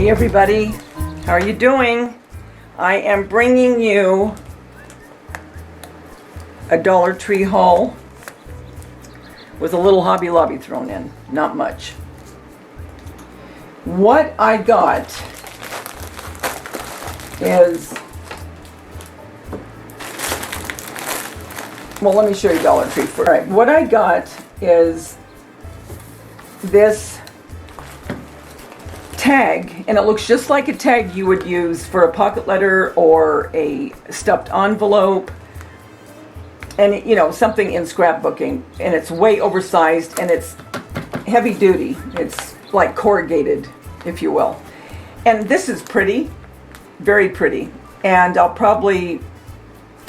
Hey everybody, how are you doing? I am bringing you a Dollar Tree haul with a little Hobby Lobby thrown in, not much. What I got is, well, let me show you Dollar Tree first. All right, what I got is this tag, and it looks just like a tag you would use for a pocket letter or a stuffed envelope, and you know, something in scrapbooking, and it's way oversized and it's heavy duty. It's like corrugated, if you will. And this is pretty, very pretty, and I'll probably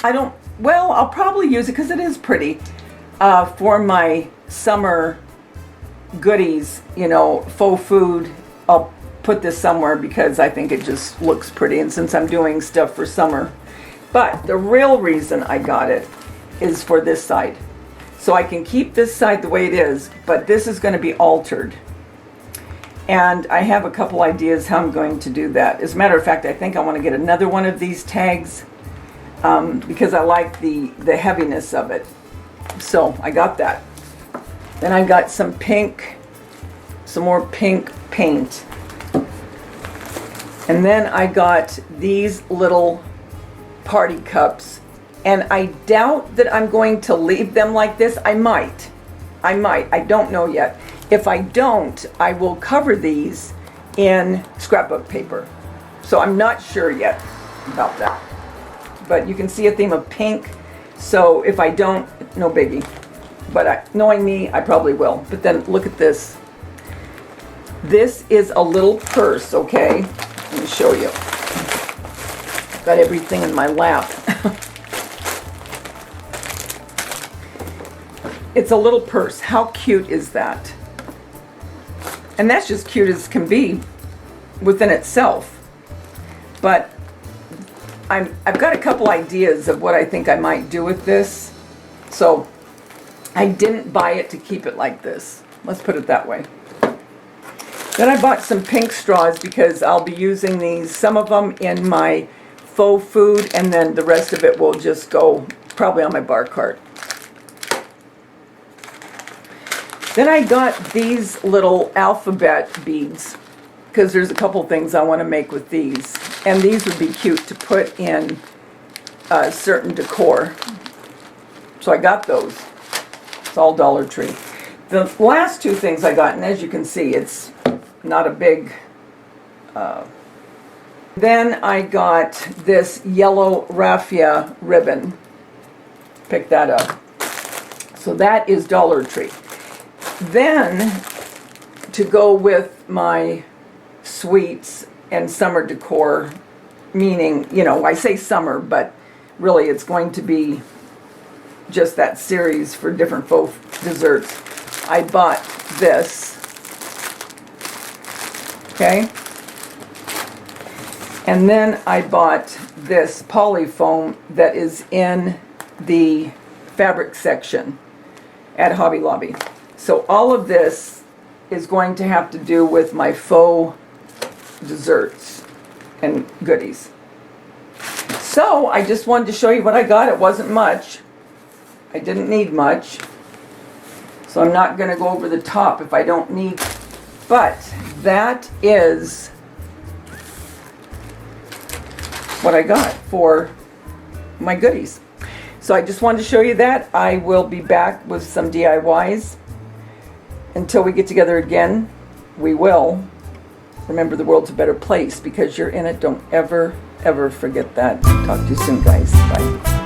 use it because it is pretty for my summer goodies, you know, faux food. I'll put this somewhere because I think it just looks pretty, and since I'm doing stuff for summer. But the real reason I got it is for this side. So I can keep this side the way it is, but this is going to be altered. And I have a couple ideas how I'm going to do that. As a matter of fact, I think I want to get another one of these tags because I like the heaviness of it. So I got that. Then I got some more pink paint. And then I got these little party cups, and I doubt that I'm going to leave them like this. I might, I don't know yet. If I don't, I will cover these in scrapbook paper. So I'm not sure yet about that. But you can see a theme of pink, so if I don't, no biggie. But knowing me, I probably will. But then look at this. This is a little purse, okay? Let me show you. Got everything in my lap. It's a little purse. How cute is that? And that's just cute as can be within itself. But I've got a couple ideas of what I think I might do with this. So I didn't buy it to keep it like this. Let's put it that way. Then I bought some pink straws because I'll be using these, some of them in my faux food, and then the rest of it will just go probably on my bar cart. Then I got these little alphabet beads because there's a couple things I want to make with these, and these would be cute to put in certain decor. So I got those. It's all Dollar Tree. The last two things I got, and as you can see, it's not a big... Then I got this yellow raffia ribbon. Pick that up. So that is Dollar Tree. Then, to go with my sweets and summer decor, meaning, you know, I say summer, but really it's going to be just that series for different faux desserts. I bought this. Okay? And then I bought this poly foam that is in the fabric section at Hobby Lobby. So all of this is going to have to do with my faux desserts and goodies. So I just wanted to show you what I got. It wasn't much. I didn't need much. So I'm not going to go over the top if I don't need. But that is what I got for my goodies. So I just wanted to show you that. I will be back with some DIYs. Until we get together again, we will. Remember, the world's a better place because you're in it. Don't ever, ever forget that. Talk to you soon, guys. Bye.